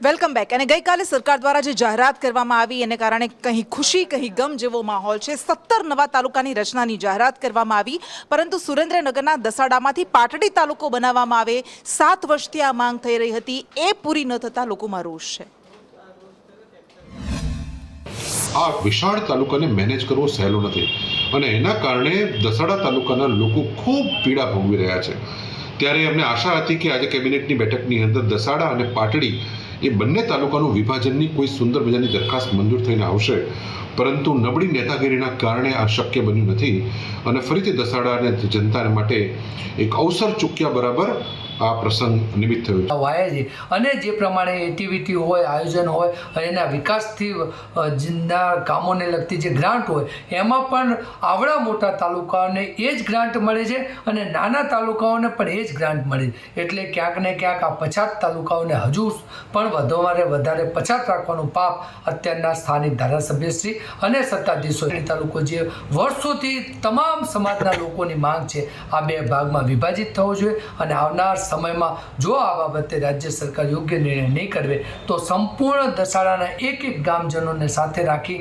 Welcome back. અને ગઈકાલે સરકાર દ્વારા જે જાહેરાત કરવામાં આવી એને કારણે કંઈ ખુશી કંઈ ગમ જેવો માહોલ છે। 17 નવા તાલુકાની રચનાની જાહેરાત કરવામાં આવી, પરંતુ સુરેન્દ્રનગરના દસાડામાંથી પાટડી તાલુકો બનાવવામાં આવે 7 વર્ષથી આ માંગ થઈ રહી હતી, એ પૂરી ન થતા લોકોમાં રોષ છે। આ વિશાળ તાલુકાને મેનેજ કરવો સહેલો નથી અને એના કારણે દસાડા તાલુકાના લોકો ખૂબ પીડા ભોગવી રહ્યા છે। ત્યારે અમને આશા હતી કે આજે કેબિનેટની બેઠકની અંદર દસાડા અને પાટડી એ બંને તાલુકાનું વિભાજનની કોઈ સુંદર મજાની દરખાસ્ત મંજૂર થઈને આવશે, પરંતુ નબળી નેતાગીરીના કારણે આ શક્ય બન્યું નથી અને ફરીથી દસાડા અને જનતા માટે એક અવસર ચૂક્યા બરાબર આ પ્રસંગ નિમિત્ત થયો છે। વાયા અને જે પ્રમાણે એક્ટિવિટી હોય, આયોજન હોય અને એના વિકાસથી ના કામોને લગતી જે ગ્રાન્ટ હોય એમાં પણ આવડા મોટા તાલુકાઓને એ જ ગ્રાન્ટ મળે છે અને નાના તાલુકાઓને પણ એ જ ગ્રાન્ટ મળે છે। એટલે ક્યાંક ને ક્યાંક આ પછાત તાલુકાઓને હજુ પણ વધારે પછાત રાખવાનું પાપ અત્યારના સ્થાનિક ધારાસભ્યશ્રી અને સત્તાધીશો તાલુકો જે વર્ષોથી તમામ સમાજના લોકોની માંગ છે આ બે ભાગમાં વિભાજિત થવો જોઈએ અને આવનાર સમયમાં જો આ બાબતે રાજ્ય સરકાર યોગ્ય નિર્ણય નહીં કરે તો સંપૂર્ણ દસાડાના એક ગામજનોને સાથે રાખી